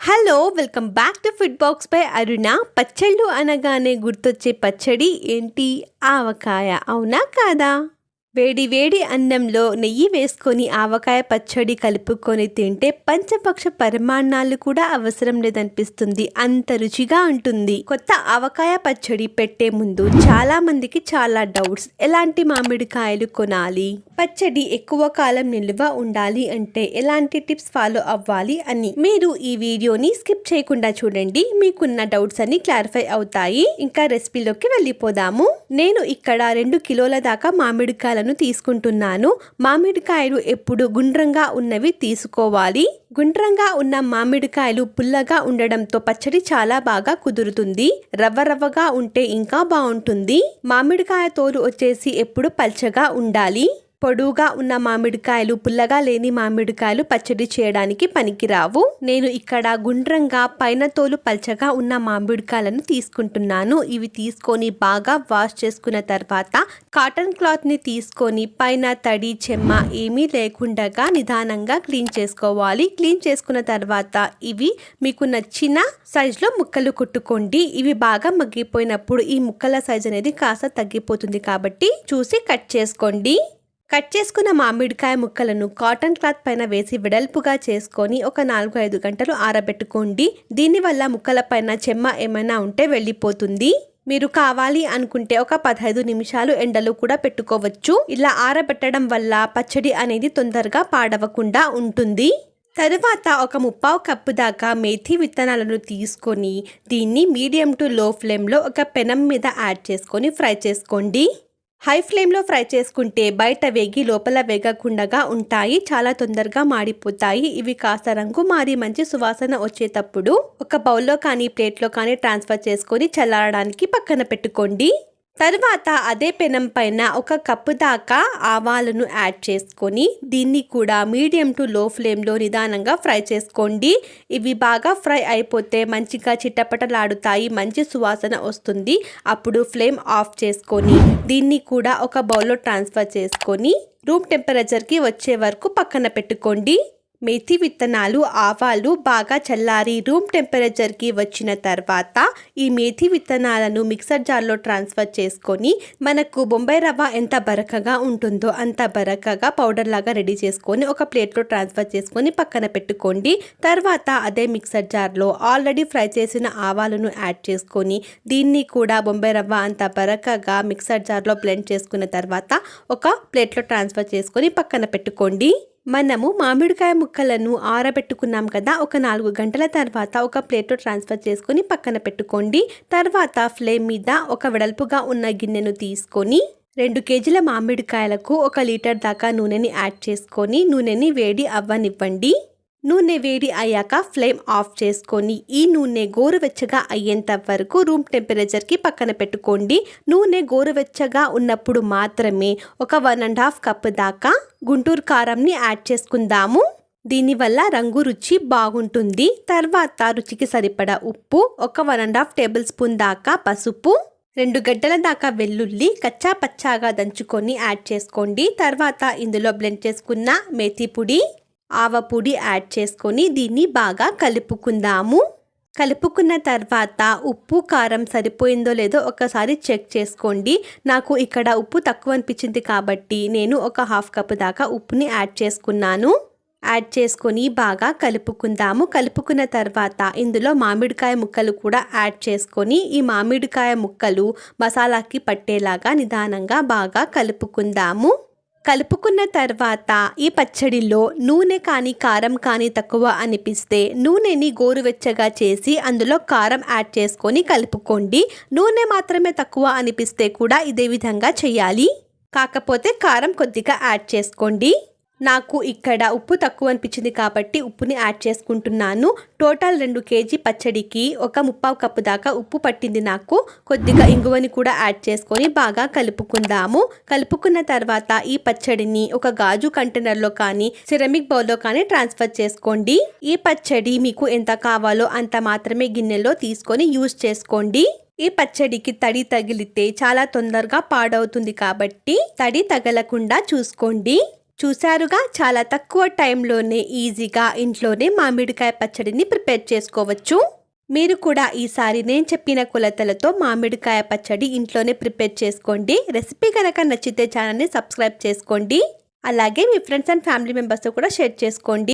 Hello welcome back to food box by Aruna. పచ్చళ్ళు అనగానే గుర్తొచ్చే పచ్చడి ఏంటి? ఆవకాయ. అవునా కాదా? వేడి వేడి అన్నంలో నెయ్యి వేసుకొని ఆవకాయ పచ్చడి కలుపుకొని తింటే పంచపక్ష పరిమాణాలు కూడా అవసరం లేదనిపిస్తుంది. అంత రుచిగా ఉంటుంది. కొత్త ఆవకాయ పచ్చడి పెట్టే ముందు చాలా మందికి చాలా డౌట్స్. ఎలాంటి మామిడికాయలు కొనాలి, పచ్చడి ఎక్కువ కాలం నిల్వ ఉండాలి అంటే ఎలాంటి టిప్స్ ఫాలో అవ్వాలి అని. మీరు ఈ వీడియోని స్కిప్ చేయకుండా చూడండి, మీకున్న డౌట్స్ అన్ని క్లారిఫై అవుతాయి. ఇంకా రెసిపీలోకి వెళ్ళిపోదాము. నేను ఇక్కడ 2 కిలోల దాకా మామిడికాయలను తీసుకుంటున్నాను. మామిడికాయలు ఎప్పుడు గుండ్రంగా ఉన్నవి తీసుకోవాలి. గుండ్రంగా ఉన్న మామిడికాయలు పుల్లగా ఉండడంతో పచ్చడి చాలా బాగా కుదురుతుంది. రవ్వగా ఉంటే ఇంకా బాగుంటుంది. మామిడికాయ తోలు వచ్చేసి ఎప్పుడు పల్చగా ఉండాలి. పొడువుగా ఉన్న మామిడికాయలు, పుల్లగా లేని మామిడికాయలు పచ్చడి చేయడానికి పనికిరావు. నేను ఇక్కడ గుండ్రంగా పైన తోలు పల్చగా ఉన్న మామిడికాయలను తీసుకుంటున్నాను. ఇవి తీసుకొని బాగా వాష్ చేసుకున్న తర్వాత కాటన్ క్లాత్ ని తీసుకొని పైన తడి చెమ్మ ఏమీ లేకుండా నిదానంగా క్లీన్ చేసుకోవాలి. క్లీన్ చేసుకున్న తర్వాత ఇవి మీకు నచ్చిన సైజ్ లో ముక్కలు కుట్టుకోండి. ఇవి బాగా మగ్గిపోయినప్పుడు ఈ ముక్కల సైజ్ అనేది కాస్త తగ్గిపోతుంది కాబట్టి చూసి కట్ చేసుకోండి. కట్ చేసుకున్న మామిడికాయ ముక్కలను కాటన్ క్లాత్ పైన వేసి వెడల్పుగా చేసుకొని ఒక 4-5 గంటలు ఆరబెట్టుకోండి. దీనివల్ల ముక్కల పైన చెమ్మ ఏమైనా ఉంటే వెళ్ళిపోతుంది. మీరు కావాలి అనుకుంటే ఒక 15 నిమిషాలు ఎండలో కూడా పెట్టుకోవచ్చు. ఇలా ఆరబెట్టడం వల్ల పచ్చడి అనేది తొందరగా పాడవకుండా ఉంటుంది. తరువాత ఒక 3/4 కప్పు దాకా మేథి విత్తనాలను తీసుకొని దీన్ని మీడియం టు లో ఫ్లేమ్లో ఒక పెనం మీద యాడ్ చేసుకొని ఫ్రై చేసుకోండి. హై ఫ్లేమ్లో ఫ్రై చేసుకుంటే బయట వేగి లోపల వేగకుండా ఉంటాయి. చాలా తొందరగా మాడిపోతాయి. ఇవి కాస్త రంగు మారి మంచి సువాసన వచ్చేటప్పుడు ఒక బౌల్లో కానీ ప్లేట్లో కానీ ట్రాన్స్ఫర్ చేసుకొని చల్లారడానికి పక్కన పెట్టుకోండి. తర్వాత అదే పెనం పైన ఒక కప్పు దాకా ఆవాలను యాడ్ చేసుకొని దీన్ని కూడా మీడియం టు లో ఫ్లేమ్లో నిదానంగా ఫ్రై చేసుకోండి. ఇవి బాగా ఫ్రై అయిపోతే మంచిగా చిట్టపటలాడుతాయి, మంచి సువాసన వస్తుంది. అప్పుడు ఫ్లేమ్ ఆఫ్ చేసుకొని దీన్ని కూడా ఒక బౌల్లో ట్రాన్స్ఫర్ చేసుకొని రూమ్ టెంపరేచర్కి వచ్చే వరకు పక్కన పెట్టుకోండి. మేథి విత్తనాలు, ఆవాలు బాగా చల్లారి రూమ్ టెంపరేచర్కి వచ్చిన తర్వాత ఈ మేథి విత్తనాలను మిక్సర్ జార్లో ట్రాన్స్ఫర్ చేసుకొని మనకు బొంబాయి రవ్వ ఎంత బరకగా ఉంటుందో అంత బరకగా పౌడర్ లాగా రెడీ చేసుకొని ఒక ప్లేట్లో ట్రాన్స్ఫర్ చేసుకొని పక్కన పెట్టుకోండి. తర్వాత అదే మిక్సర్ జార్లో ఆల్రెడీ ఫ్రై చేసిన ఆవాలను యాడ్ చేసుకొని దీన్ని కూడా బొంబాయి రవ్వ అంత బరకగా మిక్సర్ జార్లో బ్లెండ్ చేసుకున్న తర్వాత ఒక ప్లేట్లో ట్రాన్స్ఫర్ చేసుకొని పక్కన పెట్టుకోండి. మనము మామిడికాయ ముక్కలను ఆరబెట్టుకున్నాం కదా, ఒక 4 గంటల తర్వాత ఒక ప్లేట్లో ట్రాన్స్ఫర్ చేసుకొని పక్కన పెట్టుకోండి. తర్వాత ఫ్లేమ్ మీద ఒక వెడల్పుగా ఉన్న గిన్నెను తీసుకొని 2 కేజీల మామిడికాయలకు 1 లీటర్ దాకా నూనెని యాడ్ చేసుకొని నూనెని వేడి అవ్వనివ్వండి. నూనె వేడి అయ్యాక ఫ్లేమ్ ఆఫ్ చేసుకొని ఈ నూనె గోరువెచ్చగా అయ్యేంత వరకు రూమ్ టెంపరేచర్కి పక్కన పెట్టుకోండి. నూనె గోరువెచ్చగా ఉన్నప్పుడు మాత్రమే ఒక 1.5 కప్పు దాకా గుంటూరు కారంని యాడ్ చేసుకుందాము. దీనివల్ల రంగు రుచి బాగుంటుంది. తర్వాత రుచికి సరిపడా ఉప్పు, ఒక 1.5 టేబుల్ స్పూన్ దాకా పసుపు, 2 గడ్డల దాకా వెల్లుల్లి కచ్చా పచ్చాగా దంచుకొని యాడ్ చేసుకోండి. తర్వాత ఇందులో బ్లెండ్ చేసుకున్న మేథి పొడి, ఆవ పొడి యాడ్ చేసుకొని దీన్ని బాగా కలుపుకుందాము. కలుపుకున్న తర్వాత ఉప్పు కారం సరిపోయిందో లేదో ఒకసారి చెక్ చేసుకోండి. నాకు ఇక్కడ ఉప్పు తక్కువ అనిపించింది కాబట్టి నేను ఒక 1/2 కప్పు దాకా ఉప్పుని యాడ్ చేసుకున్నాను. యాడ్ చేసుకొని బాగా కలుపుకుందాము. కలుపుకున్న తర్వాత ఇందులో మామిడికాయ ముక్కలు కూడా యాడ్ చేసుకొని ఈ మామిడికాయ ముక్కలు మసాలాకి పట్టేలాగా నిదానంగా బాగా కలుపుకుందాము. కలుపుకున్న తర్వాత ఈ పచ్చడిలో నూనె కానీ కారం కానీ తక్కువ అనిపిస్తే నూనెని గోరువెచ్చగా చేసి అందులో కారం యాడ్ చేసుకొని కలుపుకోండి. నూనె మాత్రమే తక్కువ అనిపిస్తే కూడా ఇదే విధంగా చేయాలి. కాకపోతే కారం కొద్దిగా యాడ్ చేసుకోండి. నాకు ఇక్కడ ఉప్పు తక్కువ అనిపించింది కాబట్టి ఉప్పుని యాడ్ చేసుకుంటున్నాను. టోటల్ 2 కేజీ పచ్చడికి ఒక 3/4 కప్పు దాకా ఉప్పు పట్టింది నాకు. కొద్దిగా ఇంగువని కూడా యాడ్ చేసుకొని బాగా కలుపుకుందాము. కలుపుకున్న తర్వాత ఈ పచ్చడిని ఒక గాజు కంటైనర్లో కానీ సిరమిక్ బౌల్లో కానీ ట్రాన్స్ఫర్ చేసుకోండి. ఈ పచ్చడి మీకు ఎంత కావాలో అంత మాత్రమే గిన్నెలో తీసుకొని యూజ్ చేసుకోండి. ఈ పచ్చడికి తడి తగిలితే చాలా తొందరగా పాడవుతుంది కాబట్టి తడి తగలకుండా చూసుకోండి. చూశారుగా, చాలా తక్కువ టైంలోనే ఈజీగా ఇంట్లోనే మామిడికాయ పచ్చడిని ప్రిపేర్ చేసుకోవచ్చు. మీరు కూడా ఈసారి నేను చెప్పిన కొలతలతో మామిడికాయ పచ్చడి ఇంట్లోనే ప్రిపేర్ చేసుకోండి. రెసిపీ కనుక నచ్చితే ఛానల్ని సబ్స్క్రైబ్ చేసుకోండి. అలాగే మీ ఫ్రెండ్స్ అండ్ ఫ్యామిలీ మెంబర్స్తో కూడా షేర్ చేసుకోండి.